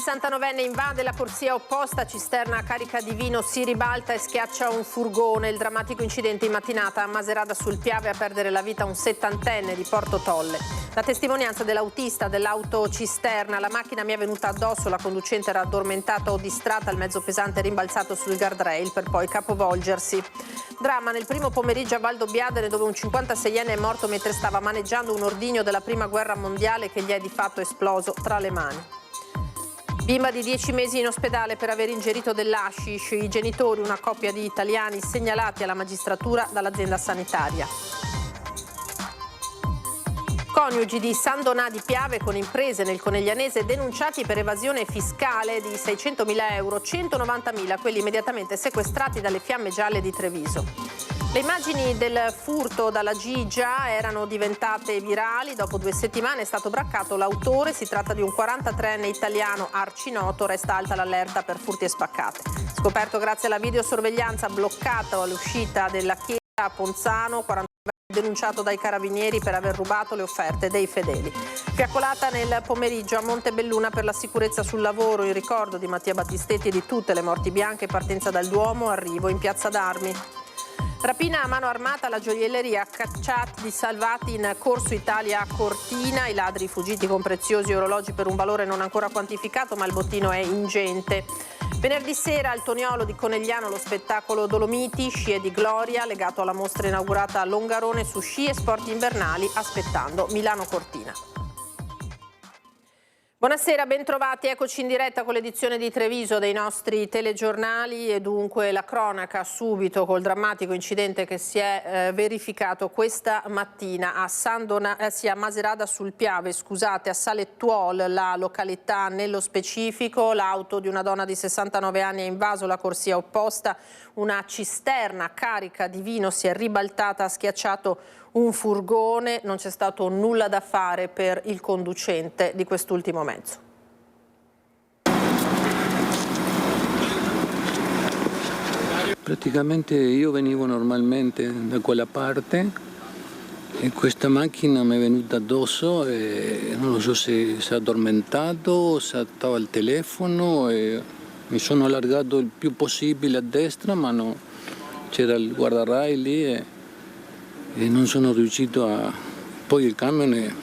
69enne invade la corsia opposta, cisterna carica di vino si ribalta e schiaccia un furgone. Il drammatico incidente in mattinata a Maserata sul Piave, a perdere la vita un 70enne di Porto Tolle. La testimonianza dell'autista dell'auto cisterna: la macchina mi è venuta addosso, la conducente era addormentata o distratta, il mezzo pesante è rimbalzato sul guardrail per poi capovolgersi. Dramma nel primo pomeriggio a Valdobbiadene, dove un 56enne è morto mentre stava maneggiando un ordigno della prima guerra mondiale che gli è di fatto esploso tra le mani. Bimba di 10 mesi in ospedale per aver ingerito dell'hashish. I genitori, una coppia di italiani, segnalati alla magistratura dall'azienda sanitaria. Coniugi di San Donà di Piave con imprese nel Coneglianese denunciati per evasione fiscale di 600.000 euro, 190.000 quelli immediatamente sequestrati dalle Fiamme Gialle di Treviso. Le immagini del furto dalla Gigia erano diventate virali. Dopo 2 settimane è stato braccato l'autore. Si tratta di un 43enne italiano arcinoto. Resta alta l'allerta per furti e spaccate. Scoperto grazie alla videosorveglianza bloccata all'uscita della chiesa a Ponzano, 49 denunciato dai carabinieri per aver rubato le offerte dei fedeli. Fiaccolata nel pomeriggio a Montebelluna per la sicurezza sul lavoro, in ricordo di Mattia Battistetti e di tutte le morti bianche. Partenza dal Duomo, arrivo in Piazza d'Armi. Rapina a mano armata alla gioielleria, cacciati di salvati in Corso Italia a Cortina. I ladri fuggiti con preziosi orologi per un valore non ancora quantificato, ma il bottino è ingente. Venerdì sera al Toniolo di Conegliano lo spettacolo Dolomiti, scie di gloria, legato alla mostra inaugurata a Longarone su sci e sport invernali, aspettando Milano Cortina. Buonasera, bentrovati, eccoci in diretta con l'edizione di Treviso dei nostri telegiornali e dunque la cronaca subito col drammatico incidente che si è verificato questa mattina a Maserata sul Piave, a Salettuol, la località nello specifico. L'auto di una donna di 69 anni ha invaso la corsia opposta, una cisterna carica di vino si è ribaltata, ha schiacciato un furgone. Non c'è stato nulla da fare per il conducente di quest'ultimo mezzo. Praticamente io venivo normalmente da quella parte e questa macchina mi è venuta addosso e non lo so se si è addormentato o se stava al telefono e mi sono allargato il più possibile a destra, ma no, c'era il guardrail lì e non sono riuscito a... Poi il camion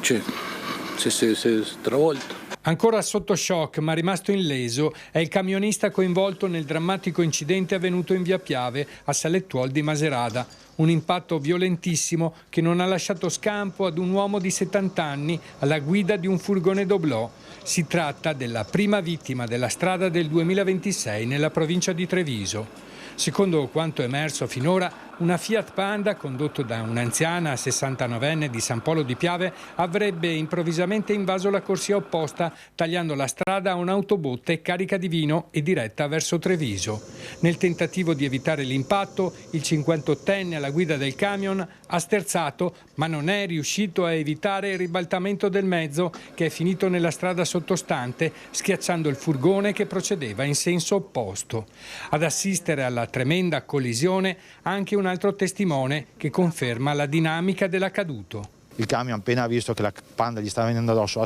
si è stravolto. Ancora sotto shock ma rimasto illeso è il camionista coinvolto nel drammatico incidente avvenuto in via Piave a Salettuol di Maserata. Un impatto violentissimo che non ha lasciato scampo ad un uomo di 70 anni alla guida di un furgone doblò. Si tratta della prima vittima della strada del 2026 nella provincia di Treviso. Secondo quanto emerso finora, una Fiat Panda, condotto da un'anziana 69enne di San Polo di Piave, avrebbe improvvisamente invaso la corsia opposta, tagliando la strada a un'autobotte carica di vino e diretta verso Treviso. Nel tentativo di evitare l'impatto, il 58enne alla guida del camion ha sterzato, ma non è riuscito a evitare il ribaltamento del mezzo, che è finito nella strada sottostante, schiacciando il furgone che procedeva in senso opposto. Ad assistere alla tremenda collisione anche un altro testimone che conferma la dinamica dell'accaduto. Il camion, appena visto che la Panda gli stava venendo addosso,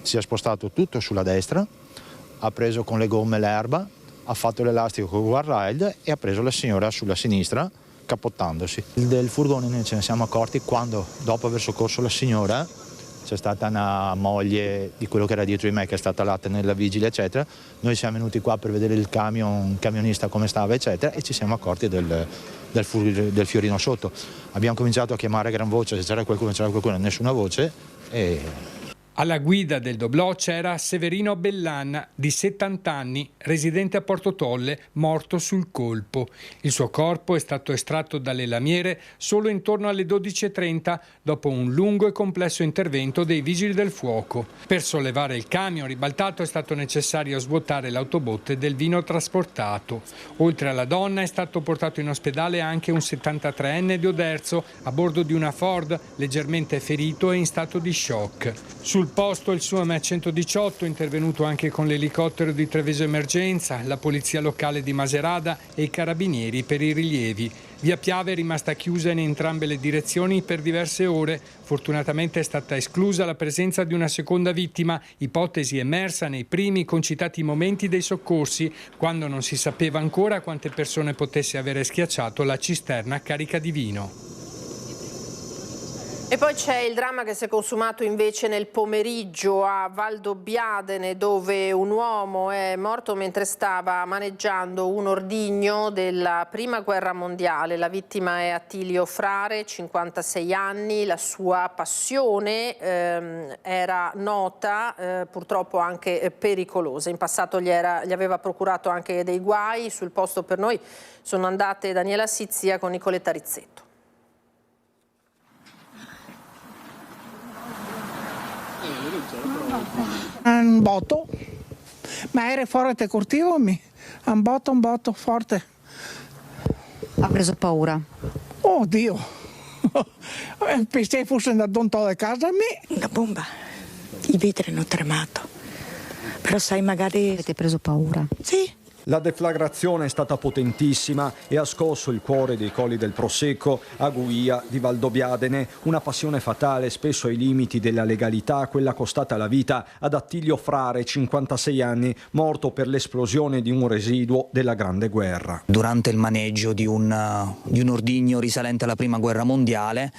si è spostato tutto sulla destra, ha preso con le gomme l'erba, ha fatto l'elastico con il guardrail e ha preso la signora sulla sinistra capottandosi. Del furgone noi ce ne siamo accorti quando, dopo aver soccorso la signora, c'è stata una moglie di quello che era dietro di me che è stata là nella vigile eccetera. Noi siamo venuti qua per vedere il camionista come stava eccetera e ci siamo accorti del fiorino sotto. Abbiamo cominciato a chiamare a gran voce se c'era qualcuno, nessuna voce e... Alla guida del doblò c'era Severino Bellan, di 70 anni, residente a Porto Tolle, morto sul colpo. Il suo corpo è stato estratto dalle lamiere solo intorno alle 12:30, dopo un lungo e complesso intervento dei vigili del fuoco. Per sollevare il camion ribaltato è stato necessario svuotare l'autobotte del vino trasportato. Oltre alla donna è stato portato in ospedale anche un 73enne di Oderzo, a bordo di una Ford, leggermente ferito e in stato di shock. Sul Sul posto il SUAM 118, intervenuto anche con l'elicottero di Treviso Emergenza, la polizia locale di Macerata e i carabinieri per i rilievi. Via Piave è rimasta chiusa in entrambe le direzioni per diverse ore. Fortunatamente è stata esclusa la presenza di una seconda vittima, ipotesi emersa nei primi concitati momenti dei soccorsi, quando non si sapeva ancora quante persone potesse avere schiacciato la cisterna carica di vino. E poi c'è il dramma che si è consumato invece nel pomeriggio a Valdobbiadene, dove un uomo è morto mentre stava maneggiando un ordigno della Prima Guerra Mondiale. La vittima è Attilio Frare, 56 anni. La sua passione era nota, purtroppo anche pericolosa. In passato gli aveva procurato anche dei guai. Sul posto per noi sono andate Daniela Sizia con Nicoletta Rizzetto. Un botto, ma era forte cortivomi, un botto forte. Ha preso paura? Oh Dio, pensai fosse andato da casa a me. Una bomba, i vetri hanno tremato, però sai magari... Avete preso paura? Sì. La deflagrazione è stata potentissima e ha scosso il cuore dei Colli del Prosecco, a Guia di Valdobbiadene, una passione fatale spesso ai limiti della legalità, quella costata la vita ad Attilio Frare, 56 anni, morto per l'esplosione di un residuo della Grande Guerra. Durante il maneggio di un ordigno risalente alla Prima Guerra Mondiale,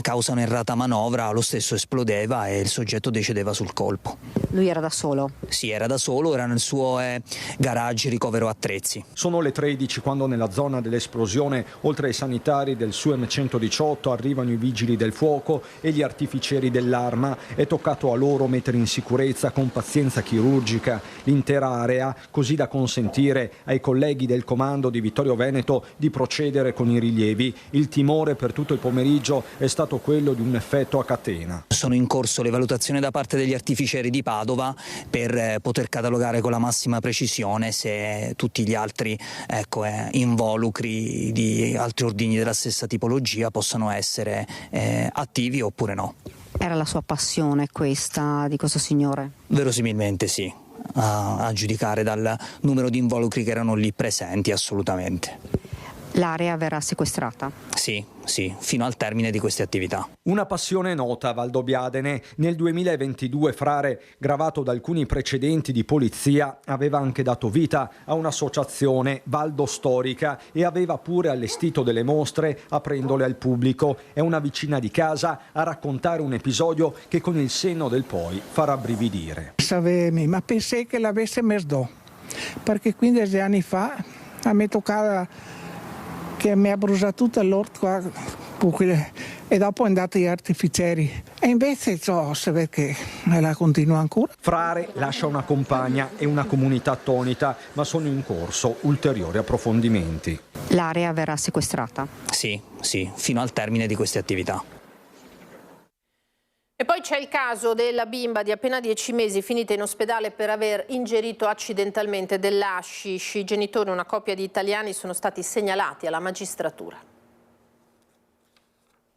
causa un'errata manovra, lo stesso esplodeva e il soggetto decedeva sul colpo. Lui era da solo? Sì, era da solo, era nel suo garage ricovero attrezzi. Sono le 13 quando nella zona dell'esplosione, oltre ai sanitari del SUAM 118, arrivano i vigili del fuoco e gli artificieri dell'arma. È toccato a loro mettere in sicurezza con pazienza chirurgica l'intera area, così da consentire ai colleghi del comando di Vittorio Veneto di procedere con i rilievi. Il timore per tutto il pomeriggio è stato quello di un effetto a catena. Sono in corso le valutazioni da parte degli artificieri di Padova per poter catalogare con la massima precisione se tutti gli altri involucri di altri ordigni della stessa tipologia possano essere attivi oppure no. Era la sua passione questa di questo signore? Verosimilmente sì, a giudicare dal numero di involucri che erano lì presenti, assolutamente. L'area verrà sequestrata? Sì, fino al termine di queste attività. Una passione nota a Valdobbiadene. Nel 2022 Frare, gravato da alcuni precedenti di polizia, aveva anche dato vita a un'associazione Valdo Storica e aveva pure allestito delle mostre aprendole al pubblico. È una vicina di casa a raccontare un episodio che con il senno del poi farà brividire. Sapevi, ma pensai che l'avesse messo, perché 15 anni fa a me toccava che mi ha bruciato tutto l'orto qua e dopo è andato agli artificieri e invece si vede che la continua ancora. Frare lascia una compagna e una comunità attonita, ma sono in corso ulteriori approfondimenti. L'area verrà sequestrata? Sì, fino al termine di queste attività. E poi c'è il caso della bimba di appena 10 mesi finita in ospedale per aver ingerito accidentalmente dell'hashish. I genitori, una coppia di italiani, sono stati segnalati alla magistratura.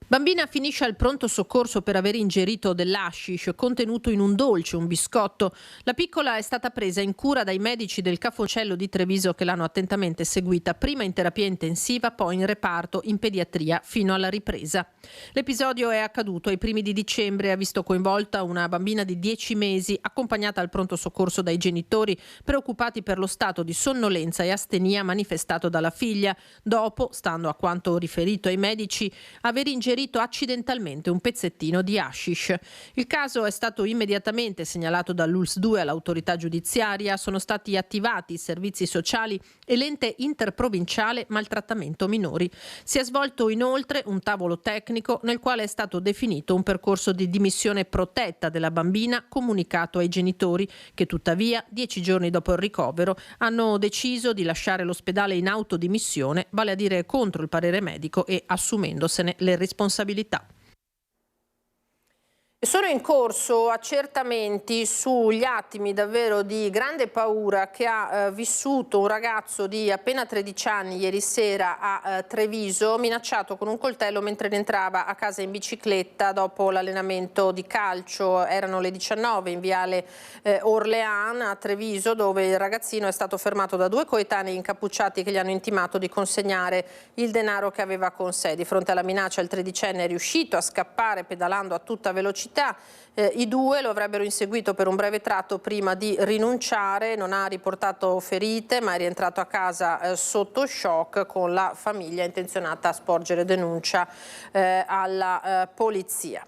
Bambina finisce al pronto soccorso per aver ingerito dell'hashish contenuto in un dolce, un biscotto. La piccola è stata presa in cura dai medici del Cafoncello di Treviso che l'hanno attentamente seguita, prima in terapia intensiva, poi in reparto in pediatria fino alla ripresa. L'episodio è accaduto ai primi di dicembre e ha visto coinvolta una bambina di 10 mesi accompagnata al pronto soccorso dai genitori preoccupati per lo stato di sonnolenza e astenia manifestato dalla figlia dopo, stando a quanto riferito ai medici, aver ingerito accidentalmente un pezzettino di hashish. Il caso è stato immediatamente segnalato dall'ULSS 2 all'autorità giudiziaria, sono stati attivati i servizi sociali e l'ente interprovinciale maltrattamento minori. Si è svolto inoltre un tavolo tecnico nel quale è stato definito un percorso di dimissione protetta della bambina comunicato ai genitori che tuttavia 10 giorni dopo il ricovero hanno deciso di lasciare l'ospedale in autodimissione, vale a dire contro il parere medico e assumendosene le responsabilità. Sono in corso accertamenti sugli attimi davvero di grande paura che ha vissuto un ragazzo di appena 13 anni ieri sera a Treviso, minacciato con un coltello mentre rientrava a casa in bicicletta dopo l'allenamento di calcio. Erano le 19 in viale Orléans a Treviso, dove il ragazzino è stato fermato da 2 coetanei incappucciati che gli hanno intimato di consegnare il denaro che aveva con sé. Di fronte alla minaccia il tredicenne è riuscito a scappare pedalando a tutta velocità. I due lo avrebbero inseguito per un breve tratto prima di rinunciare. Non ha riportato ferite, ma è rientrato a casa sotto shock, con la famiglia intenzionata a sporgere denuncia alla polizia.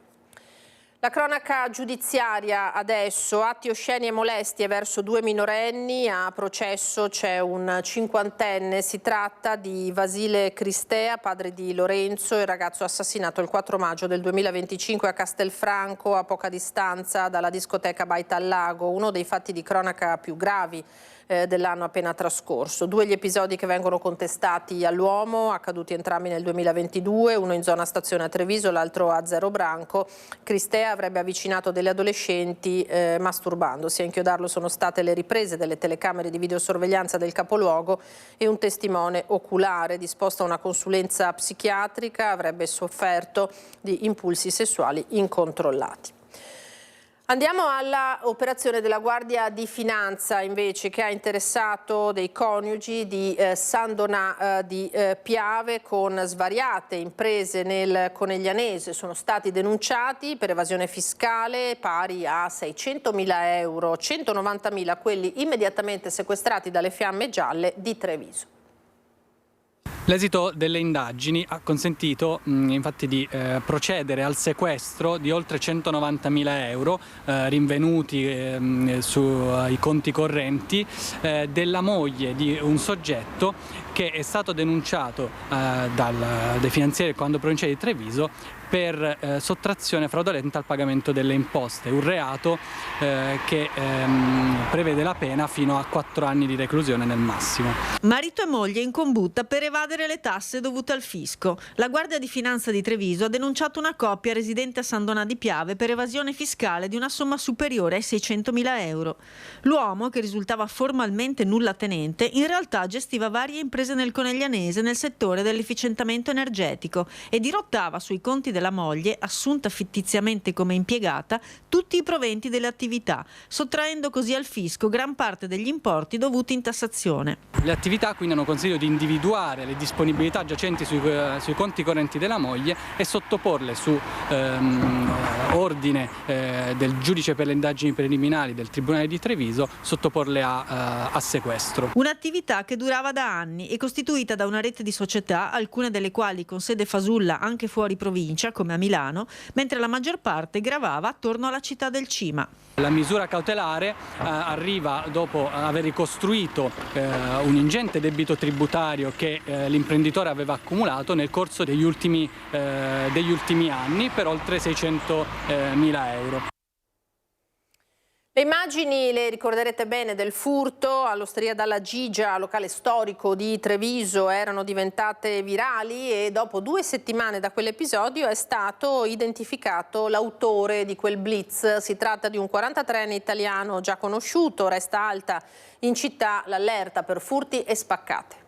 La cronaca giudiziaria adesso: atti osceni e molestie verso 2 minorenni. A processo c'è un 50enne, si tratta di Vasile Cristea, padre di Lorenzo, il ragazzo assassinato il 4 maggio del 2025 a Castelfranco, a poca distanza dalla discoteca Baita al Lago, uno dei fatti di cronaca più gravi dell'anno appena trascorso. 2 gli episodi che vengono contestati all'uomo, accaduti entrambi nel 2022, uno in zona stazione a Treviso, l'altro a Zero Branco. Cristea avrebbe avvicinato delle adolescenti masturbandosi. A inchiodarlo sono state le riprese delle telecamere di videosorveglianza del capoluogo e un testimone oculare. Disposta una consulenza psichiatrica, avrebbe sofferto di impulsi sessuali incontrollati. Andiamo alla operazione della Guardia di Finanza invece, che ha interessato dei coniugi di San Donà di Piave con svariate imprese nel Coneglianese. Sono stati denunciati per evasione fiscale pari a 600.000 euro, 190.000 quelli immediatamente sequestrati dalle Fiamme Gialle di Treviso. L'esito delle indagini ha consentito infatti di procedere al sequestro di oltre 190.000 euro rinvenuti sui conti correnti della moglie di un soggetto che è stato denunciato dai finanzieri del Comando Provinciale di Treviso per sottrazione fraudolenta al pagamento delle imposte, un reato che prevede la pena fino a 4 anni di reclusione nel massimo. Marito e moglie in combutta per evadere le tasse dovute al fisco. La Guardia di Finanza di Treviso ha denunciato una coppia residente a San Donà di Piave per evasione fiscale di una somma superiore ai 600.000 euro. L'uomo, che risultava formalmente nullatenente, in realtà gestiva varie imprese nel Coneglianese nel settore dell'efficientamento energetico e dirottava sui conti della moglie, assunta fittiziamente come impiegata, tutti i proventi delle attività, sottraendo così al fisco gran parte degli importi dovuti in tassazione. Le attività quindi hanno consentito di individuare le disponibilità giacenti sui conti correnti della moglie e sottoporle su ordine del giudice per le indagini preliminari del Tribunale di Treviso, sottoporle a sequestro. Un'attività che durava da anni e costituita da una rete di società, alcune delle quali con sede fasulla anche fuori provincia, come a Milano, mentre la maggior parte gravava attorno alla città del Cima. La misura cautelare arriva dopo aver ricostruito un ingente debito tributario che l'imprenditore aveva accumulato nel corso degli ultimi anni per oltre 600.000 euro. Le immagini le ricorderete bene del furto all'Osteria dalla Gigia, locale storico di Treviso, erano diventate virali e dopo 2 settimane da quell'episodio è stato identificato l'autore di quel blitz. Si tratta di un 43enne italiano già conosciuto. Resta alta in città l'allerta per furti e spaccate.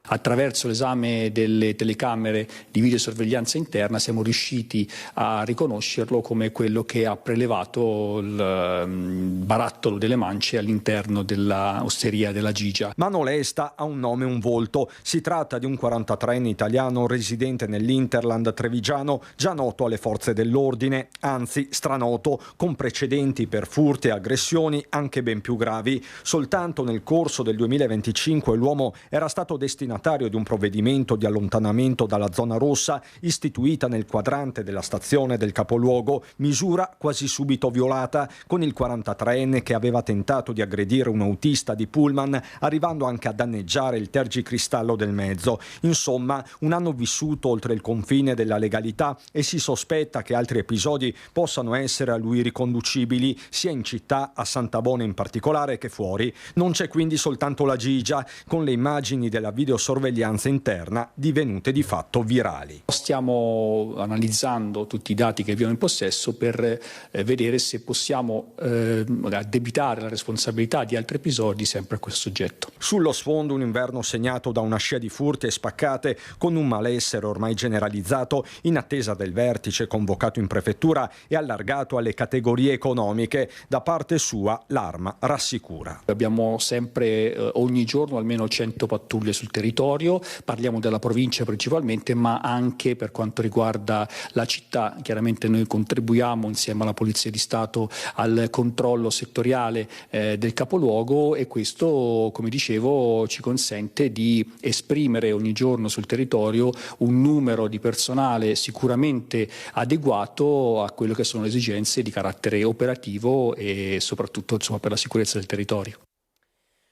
Attraverso l'esame delle telecamere di videosorveglianza interna siamo riusciti a riconoscerlo come quello che ha prelevato il barattolo delle mance all'interno dell'Osteria della Gigia. Mano Lesta ha un nome e un volto. Si tratta di un 43enne italiano residente nell'Interland trevigiano, già noto alle forze dell'ordine, anzi stranoto, con precedenti per furti e aggressioni anche ben più gravi. Soltanto nel corso del 2025 l'uomo era stato destinato di un provvedimento di allontanamento dalla zona rossa istituita nel quadrante della stazione del capoluogo, misura quasi subito violata, con il 43enne che aveva tentato di aggredire un autista di pullman, arrivando anche a danneggiare il tergicristallo del mezzo. Insomma, un anno vissuto oltre il confine della legalità, e si sospetta che altri episodi possano essere a lui riconducibili, sia in città, a Santabona in particolare, che fuori. Non c'è quindi soltanto la Gigia. Con le immagini della videosorveglianza videosorveglianza interna divenute di fatto virali. Stiamo analizzando tutti i dati che abbiamo in possesso per vedere se possiamo addebitare la responsabilità di altri episodi sempre a questo soggetto. Sullo sfondo un inverno segnato da una scia di furti e spaccate, con un malessere ormai generalizzato in attesa del vertice convocato in prefettura e allargato alle categorie economiche. Da parte sua l'Arma rassicura. Abbiamo sempre ogni giorno almeno 100 pattuglie sul territorio, parliamo della provincia principalmente, ma anche per quanto riguarda la città. Chiaramente noi contribuiamo insieme alla Polizia di Stato al controllo settoriale del capoluogo, e questo, come dicevo, ci consente di esprimere ogni giorno sul territorio un numero di personale sicuramente adeguato a quello che sono le esigenze di carattere operativo e soprattutto per la sicurezza del territorio.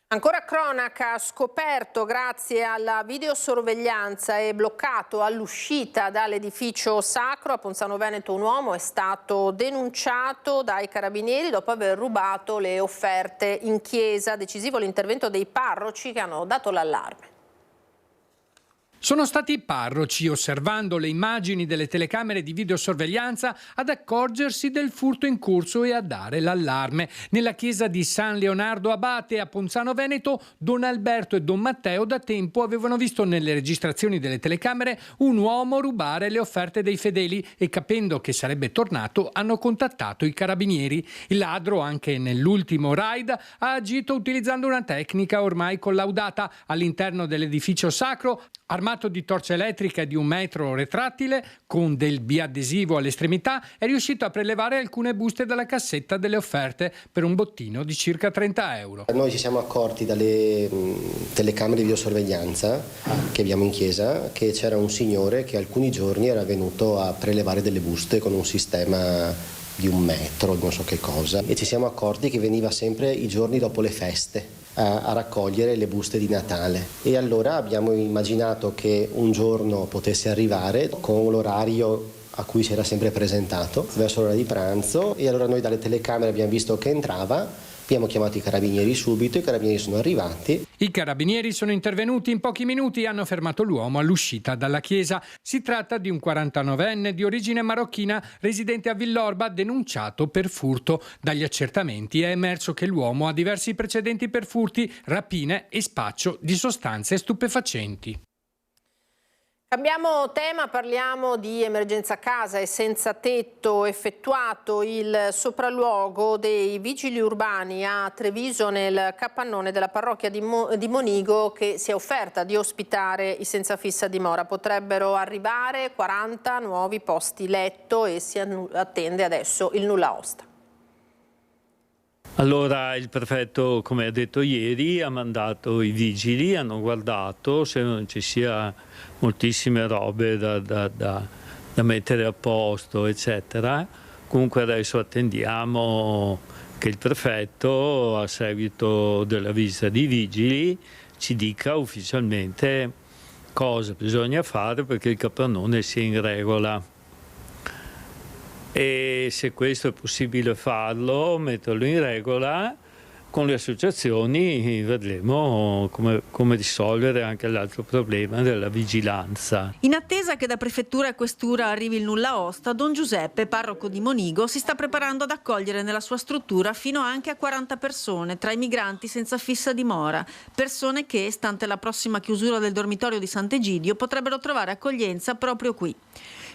Ancora cronaca, scoperto grazie alla videosorveglianza e bloccato all'uscita dall'edificio sacro a Ponzano Veneto. Un uomo è stato denunciato dai carabinieri dopo aver rubato le offerte in chiesa. Decisivo l'intervento dei parroci che hanno dato l'allarme. Sono stati i parroci, osservando le immagini delle telecamere di videosorveglianza, ad accorgersi del furto in corso e a dare l'allarme. Nella chiesa di San Leonardo Abate a Ponzano Veneto, Don Alberto e Don Matteo da tempo avevano visto nelle registrazioni delle telecamere un uomo rubare le offerte dei fedeli e, capendo che sarebbe tornato, hanno contattato i carabinieri. Il ladro, anche nell'ultimo raid, ha agito utilizzando una tecnica ormai collaudata. All'interno dell'edificio sacro, armato di torcia elettrica e di 1 metro retrattile con del biadesivo all'estremità, è riuscito a prelevare alcune buste dalla cassetta delle offerte per un bottino di circa 30 euro. Noi ci siamo accorti dalle telecamere di videosorveglianza che abbiamo in chiesa che c'era un signore che alcuni giorni era venuto a prelevare delle buste con un sistema di 1 metro, non so che cosa, e ci siamo accorti che veniva sempre i giorni dopo le feste a raccogliere le buste di Natale, e allora abbiamo immaginato che un giorno potesse arrivare con l'orario a cui si era sempre presentato, verso l'ora di pranzo, e allora noi dalle telecamere abbiamo visto che entrava. Abbiamo chiamato i carabinieri subito, i carabinieri sono arrivati. I carabinieri sono intervenuti in pochi minuti e hanno fermato l'uomo all'uscita dalla chiesa. Si tratta di un 49enne di origine marocchina residente a Villorba, denunciato per furto. Dagli accertamenti è emerso che l'uomo ha diversi precedenti per furti, rapine e spaccio di sostanze stupefacenti. Cambiamo tema, parliamo di emergenza casa e senza tetto. Effettuato il sopralluogo dei vigili urbani a Treviso nel capannone della parrocchia di Monigo, che si è offerta di ospitare i senza fissa dimora. Potrebbero arrivare 40 nuovi posti letto e si attende adesso il nulla osta. Allora il prefetto, come ha detto ieri, ha mandato i vigili, hanno guardato se non ci sia moltissime robe da mettere a posto, eccetera. Comunque adesso attendiamo che il prefetto, a seguito della visita di vigili, ci dica ufficialmente cosa bisogna fare perché il capannone sia in regola. E se questo è possibile farlo, metterlo in regola, con le associazioni vedremo come risolvere anche l'altro problema della vigilanza. In attesa che da prefettura e questura arrivi il nulla osta, Don Giuseppe, parroco di Monigo, si sta preparando ad accogliere nella sua struttura fino anche a 40 persone, tra i migranti senza fissa dimora. Persone che, stante la prossima chiusura del dormitorio di Sant'Egidio, potrebbero trovare accoglienza proprio qui.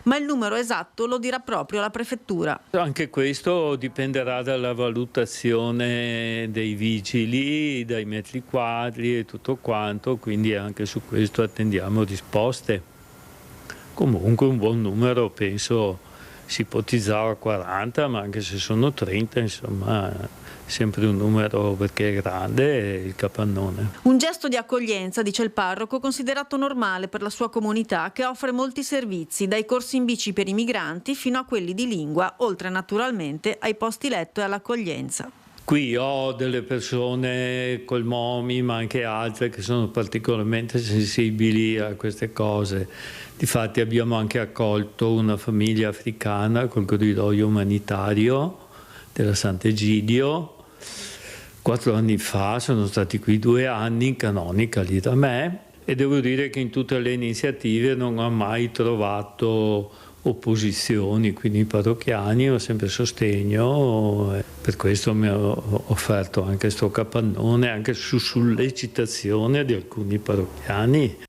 Ma il numero esatto lo dirà proprio la prefettura. Anche questo dipenderà dalla valutazione dei vigili, dai metri quadri e tutto quanto, quindi anche su questo attendiamo risposte. Comunque un buon numero, penso si ipotizzava 40, ma anche se sono 30, insomma, sempre un numero perché è grande il capannone. Un gesto di accoglienza, dice il parroco, considerato normale per la sua comunità, che offre molti servizi, dai corsi in bici per i migranti fino a quelli di lingua, oltre naturalmente ai posti letto e all'accoglienza. Qui ho delle persone col MOMI, ma anche altre che sono particolarmente sensibili a queste cose. Difatti abbiamo anche accolto una famiglia africana col corridoio umanitario della Sant'Egidio. 4 anni fa, sono stati qui 2 anni in canonica lì da me, e devo dire che in tutte le iniziative non ha mai trovato opposizioni, quindi i parrocchiani ho sempre sostegno, per questo mi ho offerto anche questo capannone, anche su sollecitazione di alcuni parrocchiani.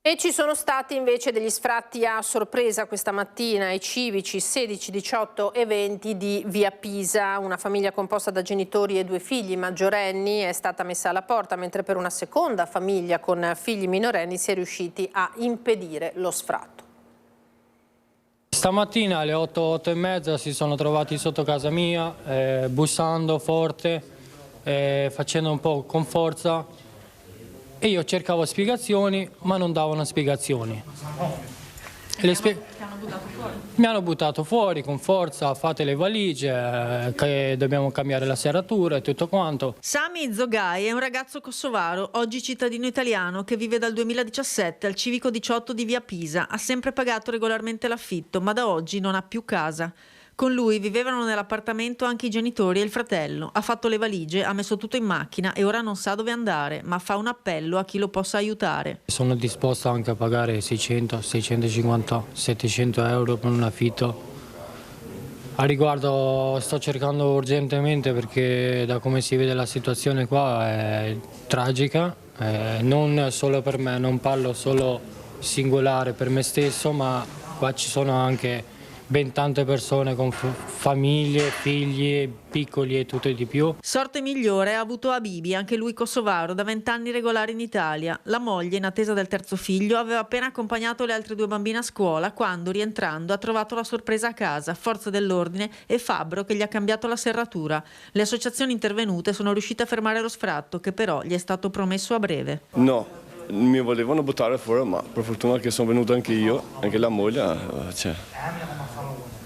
E ci sono stati invece degli sfratti a sorpresa questa mattina ai civici 16, 18 e 20 di Via Pisa. Una famiglia composta da genitori e 2 figli maggiorenni è stata messa alla porta, mentre per una seconda famiglia con figli minorenni si è riusciti a impedire lo sfratto. Stamattina alle 8 e mezza si sono trovati sotto casa mia, bussando forte, facendo un po' con forza. E io cercavo spiegazioni, ma non davano spiegazioni. Mi hanno buttato fuori con forza, fate le valigie, che dobbiamo cambiare la serratura e tutto quanto. Sami Zogai è un ragazzo kosovaro, oggi cittadino italiano, che vive dal 2017 al civico 18 di Via Pisa. Ha sempre pagato regolarmente l'affitto, ma da oggi non ha più casa. Con lui vivevano nell'appartamento anche i genitori e il fratello. Ha fatto le valigie, ha messo tutto in macchina e ora non sa dove andare, ma fa un appello a chi lo possa aiutare. Sono disposto anche a pagare 600, 650, 700 euro per un affitto. A riguardo sto cercando urgentemente, perché da come si vede la situazione qua è tragica, non solo per me, non parlo solo singolare per me stesso, ma qua ci sono anche ben tante persone con famiglie, figli, piccoli e tutto e di più. Sorte migliore ha avuto Habibi, anche lui kosovaro, da 20 anni regolare in Italia. La moglie, in attesa del terzo figlio, aveva appena accompagnato le altre 2 bambine a scuola quando, rientrando, ha trovato la sorpresa a casa, forze dell'ordine e fabbro che gli ha cambiato la serratura. Le associazioni intervenute sono riuscite a fermare lo sfratto, che però gli è stato promesso a breve. No. Mi volevano buttare fuori, ma per fortuna che sono venuto anche io, anche la moglie,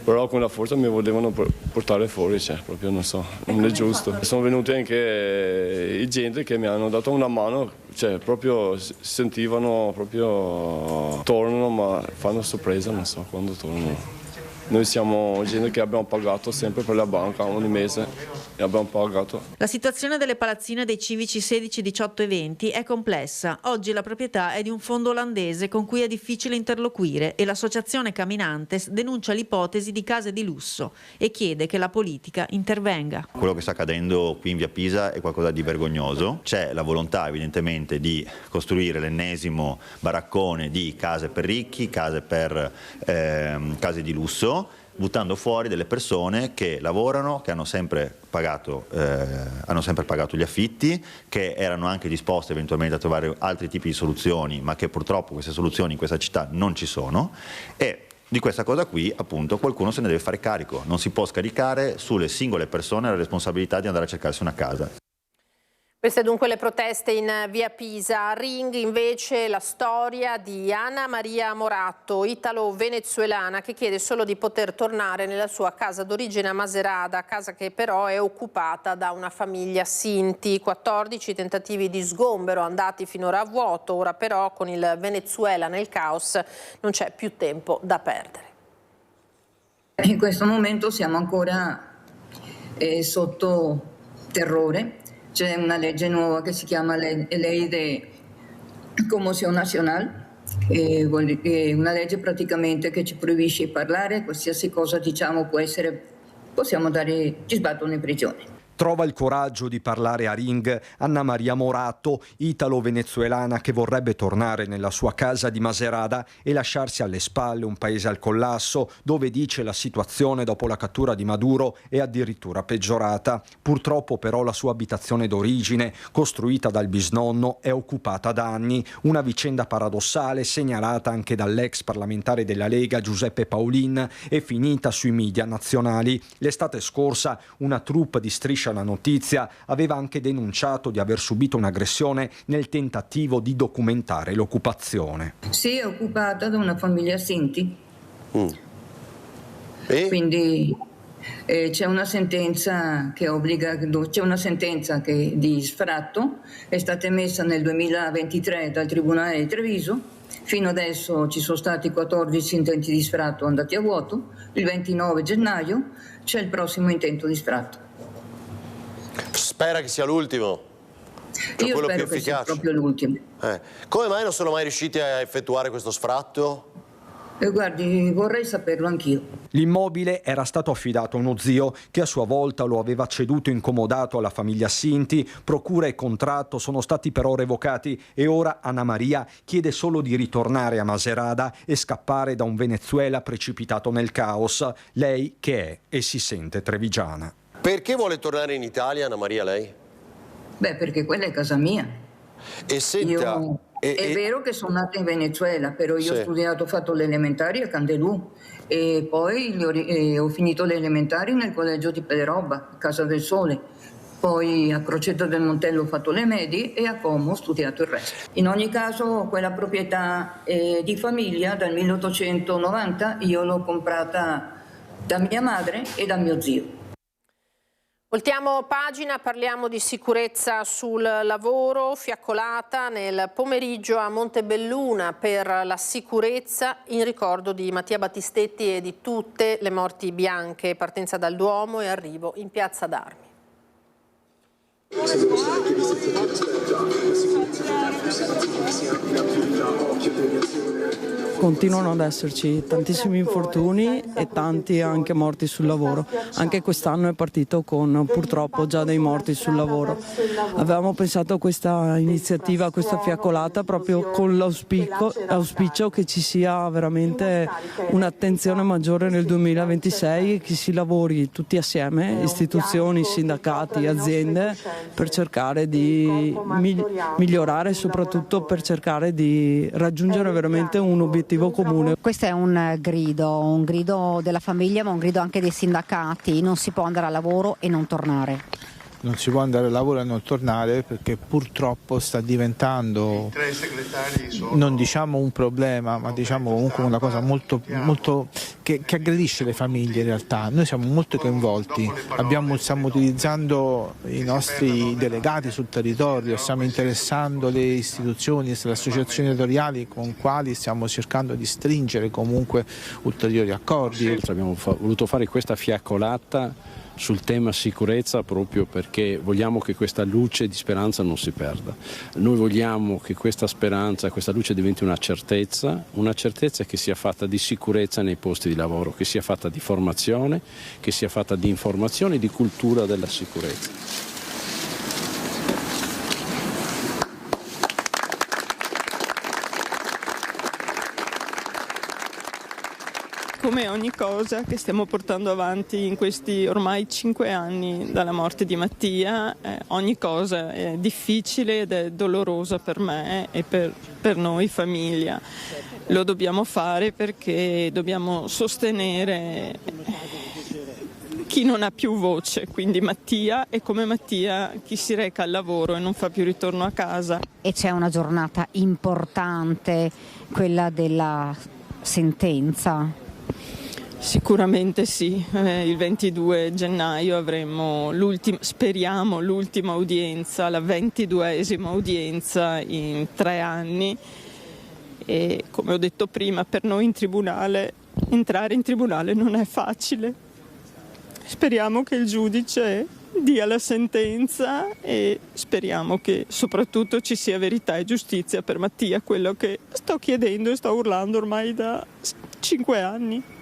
però con la forza mi volevano portare fuori, proprio non so, non è giusto. Sono venuti anche i gente che mi hanno dato una mano, proprio sentivano, proprio tornano, ma fanno sorpresa, non so quando tornano. Noi siamo gente che abbiamo pagato sempre per la banca ogni mese e abbiamo pagato. La situazione delle palazzine dei civici 16, 18 e 20 è complessa. Oggi la proprietà è di un fondo olandese con cui è difficile interloquire e l'associazione Caminantes denuncia l'ipotesi di case di lusso e chiede che la politica intervenga. Quello che sta accadendo qui in Via Pisa è qualcosa di vergognoso. C'è la volontà evidentemente di costruire l'ennesimo baraccone di case per ricchi, case di lusso, buttando fuori delle persone che lavorano, che hanno sempre pagato gli affitti, che erano anche disposte eventualmente a trovare altri tipi di soluzioni, ma che purtroppo queste soluzioni in questa città non ci sono. E di questa cosa qui appunto qualcuno se ne deve fare carico. Non si può scaricare sulle singole persone la responsabilità di andare a cercarsi una casa. Queste dunque le proteste in Via Pisa. A Ring invece la storia di Anna Maria Moratto, italo-venezuelana, che chiede solo di poter tornare nella sua casa d'origine a Macerata, casa che però è occupata da una famiglia Sinti. 14 tentativi di sgombero andati finora a vuoto, ora però con il Venezuela nel caos non c'è più tempo da perdere. In questo momento siamo ancora sotto terrore. C'è una legge nuova che si chiama Ley de Conmoción Nacional, è una legge praticamente che ci proibisce di parlare, qualsiasi cosa diciamo possiamo ci sbattono in prigione. Trova il coraggio di parlare a Ring Anna Maria Moratto, italo-venezuelana che vorrebbe tornare nella sua casa di Macerata e lasciarsi alle spalle un paese al collasso, dove dice la situazione dopo la cattura di Maduro è addirittura peggiorata. Purtroppo però la sua abitazione d'origine, costruita dal bisnonno, è occupata da anni. Una vicenda paradossale segnalata anche dall'ex parlamentare della Lega Giuseppe Paolin e finita sui media nazionali. L'estate scorsa una troupe di Striscia la Notizia aveva anche denunciato di aver subito un'aggressione nel tentativo di documentare l'occupazione. Sì, è occupata da una famiglia Sinti. Quindi c'è una sentenza di sfratto, è stata emessa nel 2023 dal Tribunale di Treviso. Fino adesso ci sono stati 14 intenti di sfratto andati a vuoto. Il 29 gennaio c'è il prossimo intento di sfratto. Spera che sia l'ultimo. Cioè, io spero che sia proprio l'ultimo. Come mai non sono mai riusciti a effettuare questo sfratto? Guardi, vorrei saperlo anch'io. L'immobile era stato affidato a uno zio che a sua volta lo aveva ceduto incomodato alla famiglia Sinti. Procura e contratto sono stati però revocati e ora Anna Maria chiede solo di ritornare a Macerata e scappare da un Venezuela precipitato nel caos. Lei che è e si sente trevigiana. Perché vuole tornare in Italia, Anna Maria, lei? Beh, perché quella è casa mia. E senta... È vero che sono nata in Venezuela, però io ho studiato, ho fatto le elementari a Candelù e poi ho finito le elementari nel collegio di Pederobba, Casa del Sole. Poi a Crocetta del Montello ho fatto le medie e a Como ho studiato il resto. In ogni caso quella proprietà di famiglia dal 1890 io l'ho comprata da mia madre e da mio zio. Voltiamo pagina, parliamo di sicurezza sul lavoro. Fiaccolata nel pomeriggio a Montebelluna per la sicurezza in ricordo di Mattia Battistetti e di tutte le morti bianche. Partenza dal Duomo e arrivo in Piazza d'Armi. Continuano ad esserci tantissimi infortuni e tanti anche morti sul lavoro. Anche quest'anno è partito con purtroppo già dei morti sul lavoro. Avevamo pensato a questa iniziativa, a questa fiaccolata, proprio con l'auspicio che ci sia veramente un'attenzione maggiore nel 2026 e che si lavori tutti assieme, istituzioni, sindacati, aziende, per cercare di migliorare e soprattutto per cercare di raggiungere veramente un obiettivo comune. Questo è un grido della famiglia, ma un grido anche dei sindacati. Non si può andare a lavoro e non tornare. Non si può andare a lavoro e non tornare perché purtroppo sta diventando, non diciamo un problema, ma diciamo comunque una cosa molto che aggredisce le famiglie in realtà. Noi siamo molto coinvolti, stiamo utilizzando i nostri delegati sul territorio, stiamo interessando le istituzioni, le associazioni editoriali con quali stiamo cercando di stringere comunque ulteriori accordi. Abbiamo voluto fare questa fiaccolata sul tema sicurezza proprio perché vogliamo che questa luce di speranza non si perda. Noi vogliamo che questa speranza, questa luce diventi una certezza che sia fatta di sicurezza nei posti di lavoro, che sia fatta di formazione, che sia fatta di informazione e di cultura della sicurezza. Come ogni cosa che stiamo portando avanti in questi ormai 5 anni dalla morte di Mattia, ogni cosa è difficile ed è dolorosa per me e per noi famiglia. Lo dobbiamo fare perché dobbiamo sostenere chi non ha più voce, quindi Mattia, e come Mattia chi si reca al lavoro e non fa più ritorno a casa. E c'è una giornata importante, quella della sentenza. Sicuramente sì, il 22 gennaio avremo speriamo l'ultima udienza, la 22esima udienza in 3 anni e come ho detto prima per noi entrare in tribunale non è facile. Speriamo che il giudice dia la sentenza e speriamo che soprattutto ci sia verità e giustizia per Mattia, quello che sto chiedendo e sto urlando ormai da 5 anni.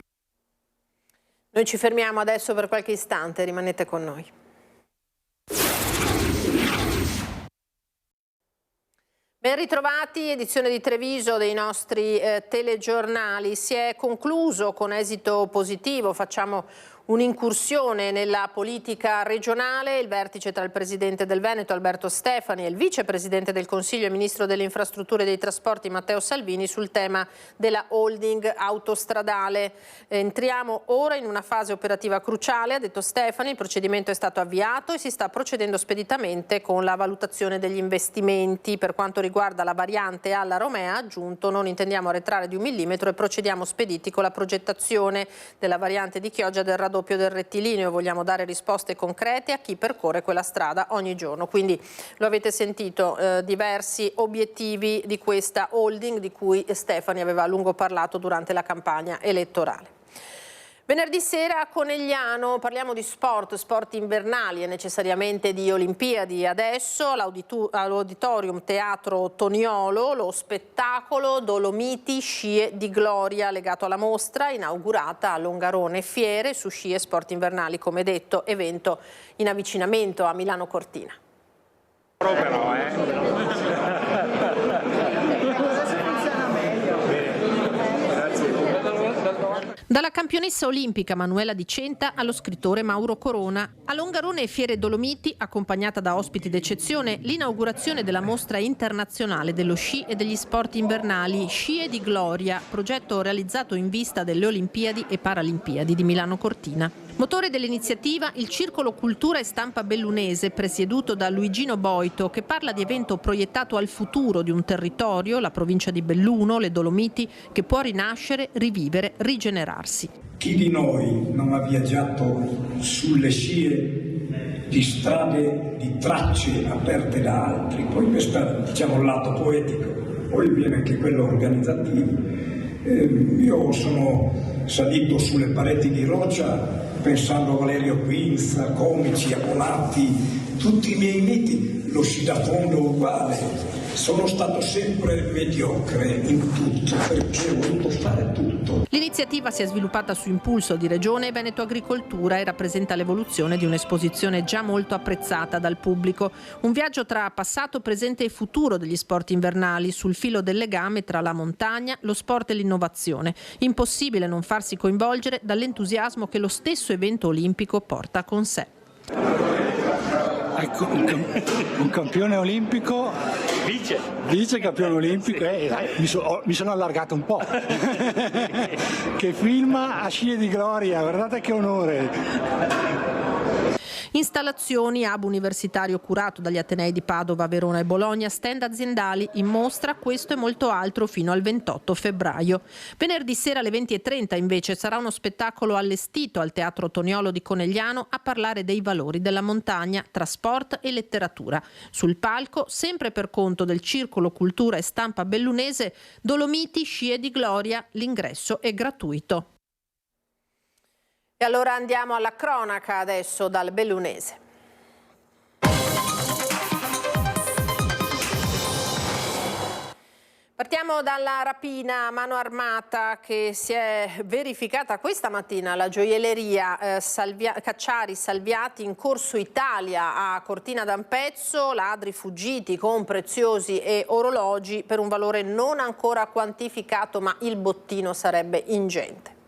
Noi ci fermiamo adesso per qualche istante, rimanete con noi. Ben ritrovati, edizione di Treviso dei nostri telegiornali. Si è concluso con esito positivo, facciamo un'incursione nella politica regionale, il vertice tra il Presidente del Veneto Alberto Stefani e il Vicepresidente del Consiglio e Ministro delle Infrastrutture e dei Trasporti Matteo Salvini sul tema della holding autostradale. Entriamo ora in una fase operativa cruciale, ha detto Stefani, il procedimento è stato avviato e si sta procedendo speditamente con la valutazione degli investimenti. Per quanto riguarda la variante alla Romea, ha aggiunto, non intendiamo arretrare di 1 millimetro e procediamo spediti con la progettazione della variante di Chioggia del raddoppio del rettilineo. Vogliamo dare risposte concrete a chi percorre quella strada ogni giorno. Quindi lo avete sentito, diversi obiettivi di questa holding di cui Stefani aveva a lungo parlato durante la campagna elettorale. Venerdì sera a Conegliano parliamo di sport invernali e necessariamente di Olimpiadi. Adesso all'Auditorium Teatro Toniolo lo spettacolo Dolomiti Scie di Gloria legato alla mostra inaugurata a Longarone Fiere su sci e sport invernali, come detto, evento in avvicinamento a Milano Cortina. Dalla campionessa olimpica Manuela Di Centa allo scrittore Mauro Corona. A Longarone e Fiere Dolomiti, accompagnata da ospiti d'eccezione, l'inaugurazione della mostra internazionale dello sci e degli sport invernali Scie di Gloria, progetto realizzato in vista delle Olimpiadi e Paralimpiadi di Milano Cortina. Motore dell'iniziativa il Circolo Cultura e Stampa Bellunese, presieduto da Luigino Boito, che parla di evento proiettato al futuro di un territorio, la provincia di Belluno, le Dolomiti, che può rinascere, rivivere, rigenerarsi. Chi di noi non ha viaggiato sulle scie di strade, di tracce aperte da altri? Poi questo è, diciamo, il lato poetico, poi viene anche quello organizzativo. Io sono salito sulle pareti di roccia pensando a Valerio Quinza, comici, Abolati, tutti i miei miti, lo sci da fondo uguale. Sono stato sempre mediocre in tutto perché ho voluto fare tutto. L'iniziativa si è sviluppata su impulso di Regione e Veneto Agricoltura e rappresenta l'evoluzione di un'esposizione già molto apprezzata dal pubblico. Un viaggio tra passato, presente e futuro degli sport invernali, sul filo del legame tra la montagna, lo sport e l'innovazione. Impossibile non farsi coinvolgere dall'entusiasmo che lo stesso evento olimpico porta con sé. Ecco, un campione olimpico, vice campione olimpico, mi sono allargato un po', che filma a Scie di Gloria, guardate che onore. Installazioni, hub universitario curato dagli Atenei di Padova, Verona e Bologna, stand aziendali in mostra, questo e molto altro fino al 28 febbraio. Venerdì sera alle 20:30 invece sarà uno spettacolo allestito al Teatro Toniolo di Conegliano a parlare dei valori della montagna tra sport e letteratura. Sul palco, sempre per conto del Circolo Cultura e Stampa Bellunese, Dolomiti Scie di Gloria, l'ingresso è gratuito. E allora andiamo alla cronaca adesso dal Bellunese. Partiamo dalla rapina a mano armata che si è verificata questa mattina alla gioielleria Cacciari Salviati in Corso Italia a Cortina d'Ampezzo, ladri fuggiti con preziosi e orologi per un valore non ancora quantificato, ma il bottino sarebbe ingente.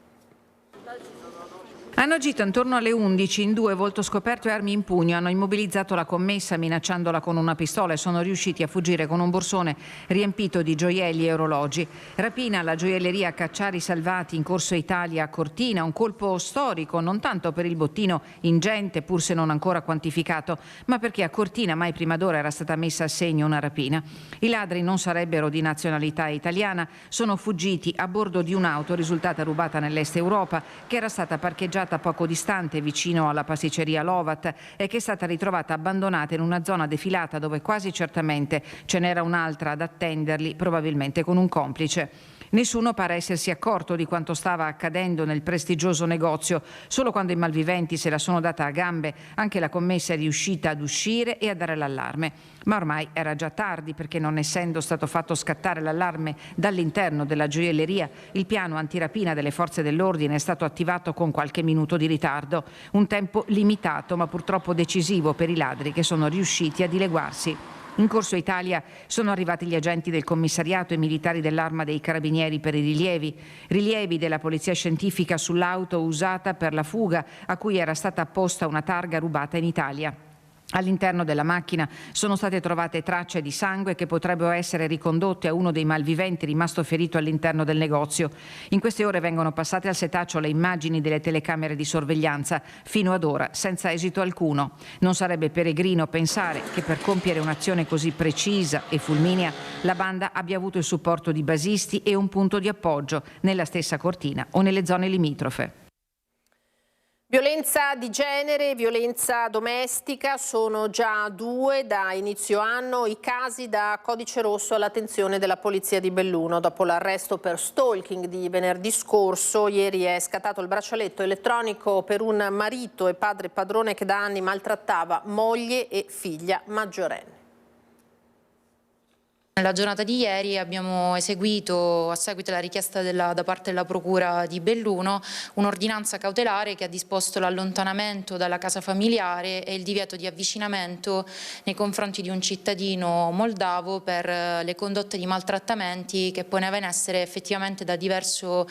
Hanno agito intorno alle 11 in due, volto scoperto e armi in pugno. Hanno immobilizzato la commessa minacciandola con una pistola e sono riusciti a fuggire con un borsone riempito di gioielli e orologi. Rapina alla gioielleria Cacciari Salvati in Corso Italia a Cortina, un colpo storico non tanto per il bottino ingente pur se non ancora quantificato, ma perché a Cortina mai prima d'ora era stata messa a segno una rapina. I ladri non sarebbero di nazionalità italiana, sono fuggiti a bordo di un'auto risultata rubata nell'est Europa che era stata parcheggiata poco distante vicino alla pasticceria Lovat e che è stata ritrovata abbandonata in una zona defilata dove quasi certamente ce n'era un'altra ad attenderli, probabilmente con un complice. Nessuno pare essersi accorto di quanto stava accadendo nel prestigioso negozio. Solo quando i malviventi se la sono data a gambe, anche la commessa è riuscita ad uscire e a dare l'allarme. Ma ormai era già tardi perché, non essendo stato fatto scattare l'allarme dall'interno della gioielleria, il piano antirapina delle forze dell'ordine è stato attivato con qualche minuto di ritardo. Un tempo limitato ma purtroppo decisivo per i ladri che sono riusciti a dileguarsi. In Corso Italia sono arrivati gli agenti del commissariato e militari dell'Arma dei Carabinieri per i rilievi della polizia scientifica sull'auto usata per la fuga a cui era stata apposta una targa rubata in Italia. All'interno della macchina sono state trovate tracce di sangue che potrebbero essere ricondotte a uno dei malviventi rimasto ferito all'interno del negozio. In queste ore vengono passate al setaccio le immagini delle telecamere di sorveglianza, fino ad ora senza esito alcuno. Non sarebbe peregrino pensare che per compiere un'azione così precisa e fulminea la banda abbia avuto il supporto di basisti e un punto di appoggio nella stessa Cortina o nelle zone limitrofe. Violenza di genere e violenza domestica sono già 2 da inizio anno i casi da codice rosso all'attenzione della Polizia di Belluno. Dopo l'arresto per stalking di venerdì scorso, ieri è scattato il braccialetto elettronico per un marito e padre padrone che da anni maltrattava moglie e figlia maggiorenne. Nella giornata di ieri abbiamo eseguito, a seguito della richiesta da parte della Procura di Belluno, un'ordinanza cautelare che ha disposto l'allontanamento dalla casa familiare e il divieto di avvicinamento nei confronti di un cittadino moldavo per le condotte di maltrattamenti che poneva in essere effettivamente da diverso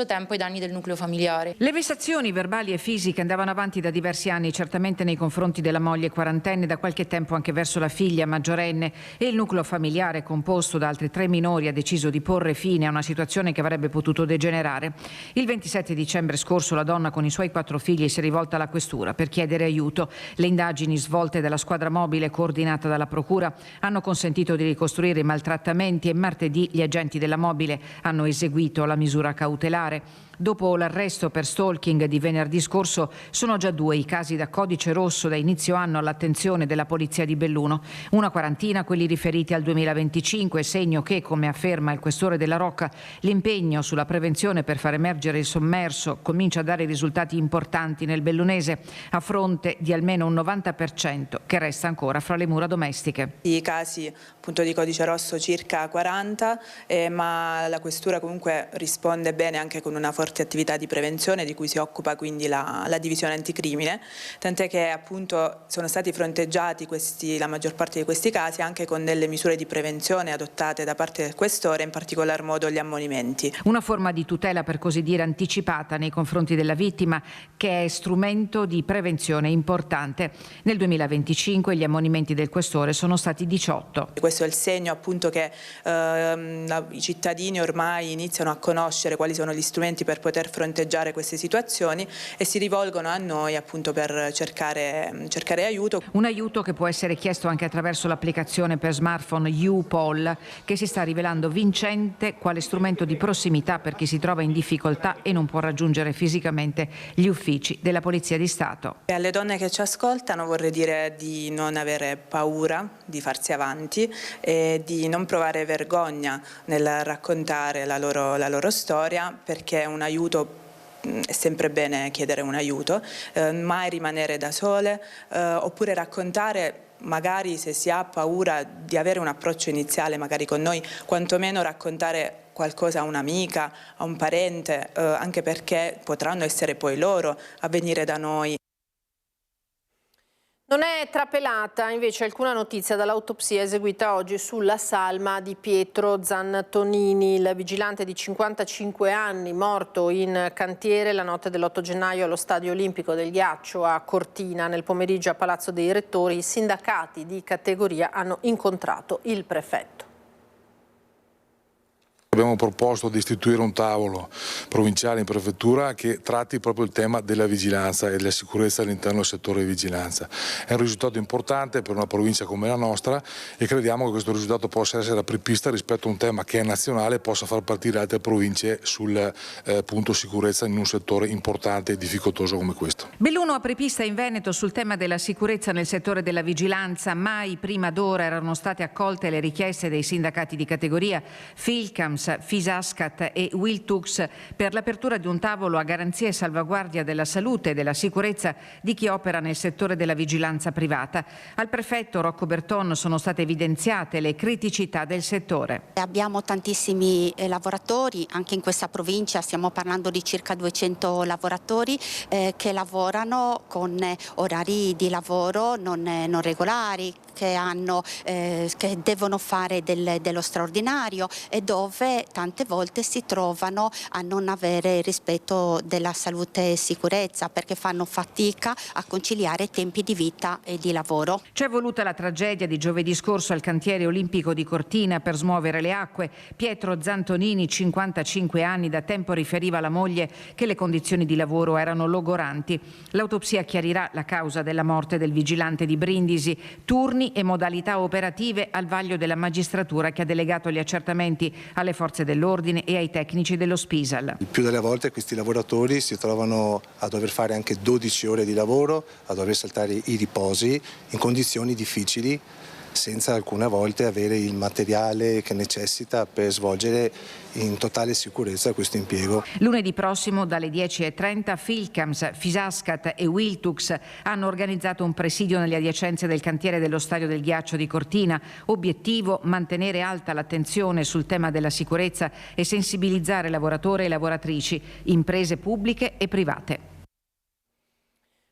tempo ai danni del nucleo familiare. Le vessazioni verbali e fisiche andavano avanti da diversi anni, certamente nei confronti della moglie quarantenne, da qualche tempo anche verso la figlia maggiorenne, e il nucleo familiare composto da altri 3 minori ha deciso di porre fine a una situazione che avrebbe potuto degenerare. Il 27 dicembre scorso la donna con i suoi 4 figli si è rivolta alla questura per chiedere aiuto. Le indagini svolte dalla squadra mobile coordinata dalla Procura hanno consentito di ricostruire i maltrattamenti e martedì gli agenti della mobile hanno eseguito la misura cautelare. Dopo l'arresto per stalking di venerdì scorso sono già 2 i casi da codice rosso da inizio anno all'attenzione della Polizia di Belluno. Una quarantina quelli riferiti al 2025, segno che, come afferma il questore della Rocca, l'impegno sulla prevenzione per far emergere il sommerso comincia a dare risultati importanti nel bellunese, a fronte di almeno un 90% che resta ancora fra le mura domestiche. I casi appunto di codice rosso circa 40, ma la questura comunque risponde bene anche con una forte attività di prevenzione di cui si occupa quindi la divisione anticrimine, tant'è che appunto sono stati fronteggiati la maggior parte di questi casi anche con delle misure di prevenzione adottate da parte del questore, in particolar modo gli ammonimenti. Una forma di tutela per così dire anticipata nei confronti della vittima, che è strumento di prevenzione importante. Nel 2025 gli ammonimenti del questore sono stati 18. Questo è il segno appunto che i cittadini ormai iniziano a conoscere quali sono gli strumenti per poter fronteggiare queste situazioni e si rivolgono a noi appunto per cercare aiuto. Un aiuto che può essere chiesto anche attraverso l'applicazione per smartphone YouPol, che si sta rivelando vincente quale strumento di prossimità per chi si trova in difficoltà e non può raggiungere fisicamente gli uffici della Polizia di Stato. E alle donne che ci ascoltano vorrei dire di non avere paura, di farsi avanti e di non provare vergogna nel raccontare la loro storia, perché un aiuto è sempre bene chiedere un aiuto, mai rimanere da sole, oppure raccontare, magari se si ha paura di avere un approccio iniziale magari con noi, quantomeno raccontare qualcosa a un'amica, a un parente, anche perché potranno essere poi loro a venire da noi. Non è trapelata invece alcuna notizia dall'autopsia eseguita oggi sulla salma di Pietro Zantonini, il vigilante di 55 anni morto in cantiere la notte dell'8 gennaio allo Stadio Olimpico del Ghiaccio a Cortina. Nel pomeriggio a Palazzo dei Rettori i sindacati di categoria hanno incontrato il prefetto. Abbiamo proposto di istituire un tavolo provinciale in prefettura che tratti proprio il tema della vigilanza e della sicurezza all'interno del settore di vigilanza. È un risultato importante per una provincia come la nostra e crediamo che questo risultato possa essere apripista rispetto a un tema che è nazionale e possa far partire altre province sul punto sicurezza in un settore importante e difficoltoso come questo. Belluno apripista in Veneto sul tema della sicurezza nel settore della vigilanza. Mai prima d'ora erano state accolte le richieste dei sindacati di categoria Filcams, Fisascat e Wiltux per l'apertura di un tavolo a garanzia e salvaguardia della salute e della sicurezza di chi opera nel settore della vigilanza privata. Al prefetto Rocco Berton sono state evidenziate le criticità del settore. Abbiamo tantissimi lavoratori, anche in questa provincia stiamo parlando di circa 200 lavoratori che lavorano con orari di lavoro non regolari, che devono fare dello straordinario e dove tante volte si trovano a non avere rispetto della salute e sicurezza perché fanno fatica a conciliare tempi di vita e di lavoro. C'è voluta la tragedia di giovedì scorso al cantiere olimpico di Cortina per smuovere le acque. Pietro Zantonini, 55 anni, da tempo riferiva alla moglie che le condizioni di lavoro erano logoranti. L'autopsia chiarirà la causa della morte del vigilante di Brindisi, turni infortuni e modalità operative al vaglio della magistratura, che ha delegato gli accertamenti alle forze dell'ordine e ai tecnici dello Spisal. Il più delle volte questi lavoratori si trovano a dover fare anche 12 ore di lavoro, a dover saltare i riposi in condizioni difficili, senza alcune volte avere il materiale che necessita per svolgere in totale sicurezza questo impiego. Lunedì prossimo dalle 10:30 Filcams, Fisascat e Wiltux hanno organizzato un presidio nelle adiacenze del cantiere dello Stadio del Ghiaccio di Cortina. Obiettivo: mantenere alta l'attenzione sul tema della sicurezza e sensibilizzare lavoratori e lavoratrici, imprese pubbliche e private.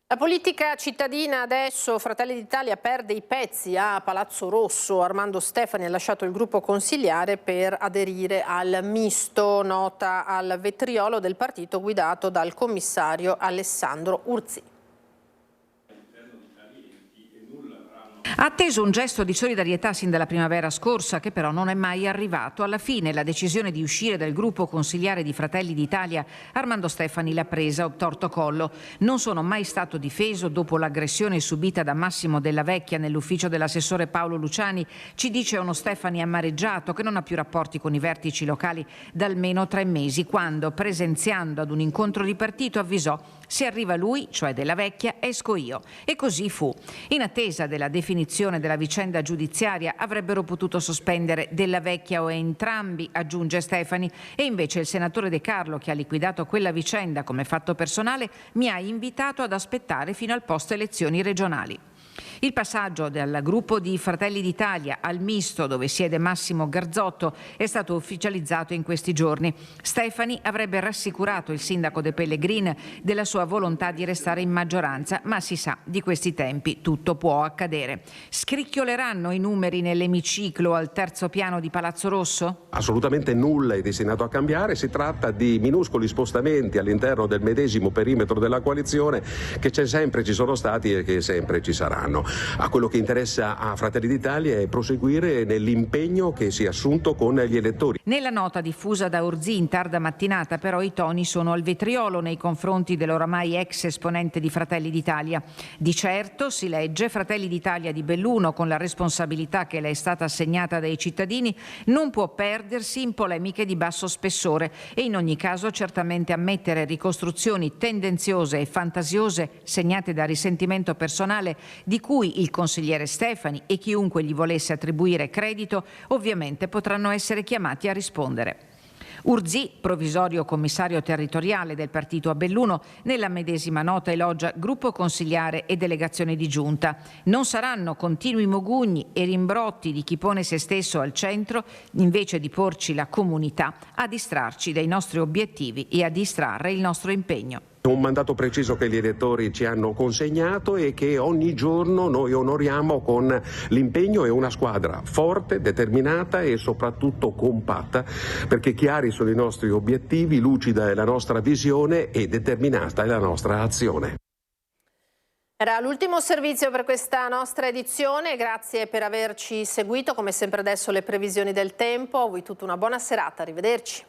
La politica cittadina adesso, Fratelli d'Italia perde i pezzi a Palazzo Rosso. Armando Stefani ha lasciato il gruppo consiliare per aderire al misto, nota al vetriolo del partito guidato dal commissario Alessandro Urzì. Ha atteso un gesto di solidarietà sin dalla primavera scorsa, che però non è mai arrivato. Alla fine la decisione di uscire dal gruppo consiliare di Fratelli d'Italia Armando Stefani l'ha presa obtorto collo. Non sono mai stato difeso dopo l'aggressione subita da Massimo Della Vecchia nell'ufficio dell'assessore Paolo Luciani, ci dice uno Stefani amareggiato che non ha più rapporti con i vertici locali da almeno 3 mesi, quando, presenziando ad un incontro di partito, avvisò: se arriva lui, cioè Della Vecchia, esco io. E così fu. In attesa della definizione della vicenda giudiziaria avrebbero potuto sospendere Della Vecchia o entrambi, aggiunge Stefani, e invece il senatore De Carlo, che ha liquidato quella vicenda come fatto personale, mi ha invitato ad aspettare fino al post elezioni regionali. Il passaggio dal gruppo di Fratelli d'Italia al misto, dove siede Massimo Garzotto, è stato ufficializzato in questi giorni. Stefani avrebbe rassicurato il sindaco De Pellegrin della sua volontà di restare in maggioranza, ma si sa, di questi tempi tutto può accadere. Scricchioleranno i numeri nell'emiciclo al terzo piano di Palazzo Rosso? Assolutamente nulla è destinato a cambiare, si tratta di minuscoli spostamenti all'interno del medesimo perimetro della coalizione che c'è sempre, ci sono stati e che sempre ci saranno. A quello che interessa a Fratelli d'Italia è proseguire nell'impegno che si è assunto con gli elettori. Nella nota diffusa da Urzì in tarda mattinata però i toni sono al vetriolo nei confronti dell'oramai ex esponente di Fratelli d'Italia. Di certo, si legge, Fratelli d'Italia di Belluno, con la responsabilità che le è stata assegnata dai cittadini, non può perdersi in polemiche di basso spessore e in ogni caso certamente ammettere ricostruzioni tendenziose e fantasiose segnate da risentimento personale, di cui il consigliere Stefani e chiunque gli volesse attribuire credito ovviamente potranno essere chiamati a rispondere. Urzì, provvisorio commissario territoriale del partito a Belluno, nella medesima nota elogia gruppo consigliare e delegazione di giunta. Non saranno continui mogugni e rimbrotti di chi pone se stesso al centro, invece di porci la comunità, a distrarci dai nostri obiettivi e a distrarre il nostro impegno. Un mandato preciso che gli elettori ci hanno consegnato e che ogni giorno noi onoriamo con l'impegno e una squadra forte, determinata e soprattutto compatta, perché chiari sono i nostri obiettivi, lucida è la nostra visione e determinata è la nostra azione. Era l'ultimo servizio per questa nostra edizione, grazie per averci seguito, come sempre adesso le previsioni del tempo, a voi tutta una buona serata, arrivederci.